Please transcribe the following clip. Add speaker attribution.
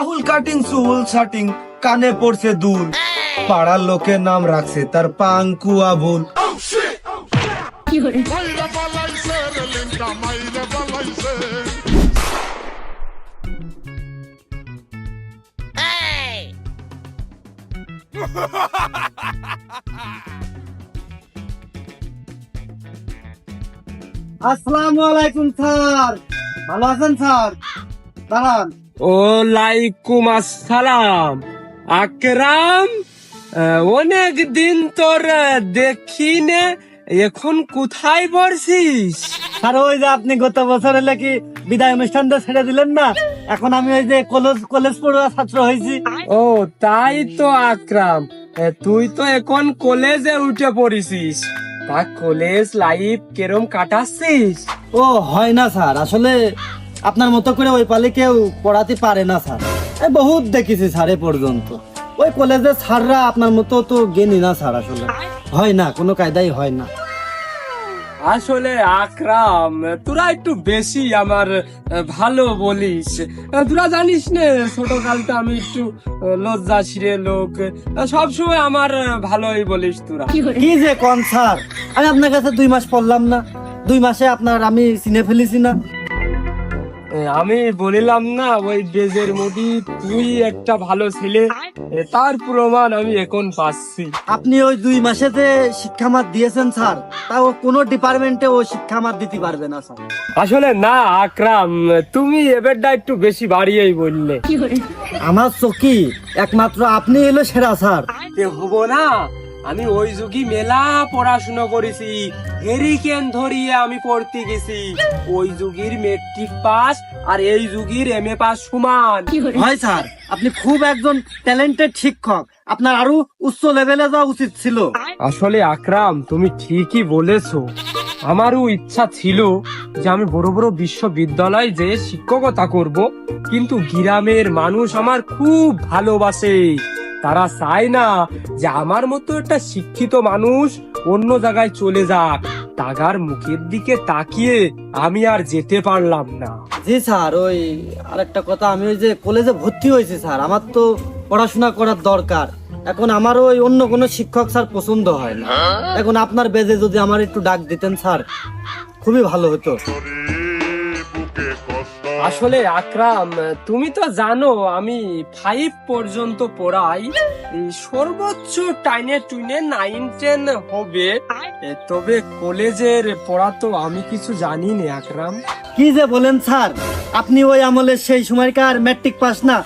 Speaker 1: Rahul cutting চুল shirting কানে পড়ছে দুল, পাড়ার লোকের নাম রাখছে তার পাঙ্কু আবুল।
Speaker 2: আসসালামু আলাইকুম স্যার, ভালো আছেন স্যার? দাঁড়ান।
Speaker 3: ওয়ালাইকুম আসসালাম আকরাম। অনেক দিন তোর দেখি নে, এখন কোথায় বসিস?
Speaker 2: স্যার ওই যে আপনি গত বছর হলে কি বিদায় অনুষ্ঠানটা ছেড়ে দিলেন না, এখন আমি ওই যে কলেজ পড়ুয়া ছাত্র হয়েছি।
Speaker 3: ও তাই তো আকরাম, তুই তো এখন কলেজে উঠে পড়িছিস। তা কলেজ লাইফ কেরম কাটাচ্ছিস?
Speaker 2: ও হয় না স্যার, আসলে আপনার মতো করে ওই পালে কেউ পড়াতে পারে না স্যার। এই বহুত দেখেছি স্যার এ পর্যন্ত। ওই কলেজের স্যাররা আপনার মতো তো জ্ঞানী না স্যার, আসলে হয় না, কোনো কায়দাই হয় না।
Speaker 3: আসলে আকরাম, তোরা একটু বেশি আমার ভালো বলিস। তোরা জানিস না, ছোট কালতে আমি একটু লজ্জাশীরে লোক, সবসময় আমার ভালোই বলিস তোরা।
Speaker 2: কি যে কোন স্যার, আমি আপনার কাছে 2 মাস পড়লাম না, 2 মাসে আপনার আমি চিনে ফেলেছি না।
Speaker 3: আমি বলিলাম না ওই বেজের মুডি তুই একটা ভালো ছেলে, তার প্রমাণ আমি এখন পাচ্ছি।
Speaker 2: আপনি ওই 2 মাসে যে শিক্ষামাত দিয়েছেন স্যার, তাও কোনো ডিপার্টমেন্টে ও শিক্ষামাত দিতে পারবে না স্যার।
Speaker 3: আসলে না আকরাম, তুমি এবারটা একটু বেশি বাড়িয়েই বললে।
Speaker 2: আমার চকি একমাত্র আপনি এলো সেরা স্যার।
Speaker 3: হবো না, আমি ওই যুগই মেলা পড়াশুনো করেছি, হেরিকেন ধরিয়ে আমি পড়তে গেছি। ওই যুগের মেট্রিক পাস আর এই যুগের এমএ পাস সমান।
Speaker 2: হয় স্যার, আপনি খুব একজন ট্যালেন্টেড শিক্ষক, আপনার আরো উচ্চ লেভেলে যাওয়া উচিত ছিল।
Speaker 3: আসলে আকরাম, তুমি ঠিকই বলেছো। আমারও ইচ্ছা ছিল যে আমি বড় বড় বিশ্ববিদ্যালয়ে যে শিক্ষকতা করব, কিন্তু গ্রামের মানুষ আমার খুব ভালোবাসে। তারা চায় না যে আমার মতো একটা শিক্ষিত মানুষ অন্য জায়গায় চলে যাক। তাগার মুখের দিকে তাকিয়ে আমি আর যেতে পারলাম না।
Speaker 2: জি স্যার, ওই আরেকটা কথা, আমি ওই যে কলেজে ভর্তি হয়েছি স্যার, আমার তো পড়াশোনা করার দরকার। এখন আমার ওই অন্য কোনো শিক্ষক স্যার পছন্দ হয় না। এখন আপনার বেজে যদি আমার একটু ডাক দিতেন স্যার, খুবই ভালো হতো।
Speaker 3: আসলে আকরাম, তুমি তো জানো আমি 5 পর্যন্ত পড়াই। এই সর্বোচ্চ টাইনে টুইনে 9-10 হবে। তবে কলেজের পড়া তো আমি কিছু জানি না আকরাম।
Speaker 2: কি যে বলেন স্যার, আপনি ওই আমলের সেই সময়কার ম্যাট্রিক পাস না,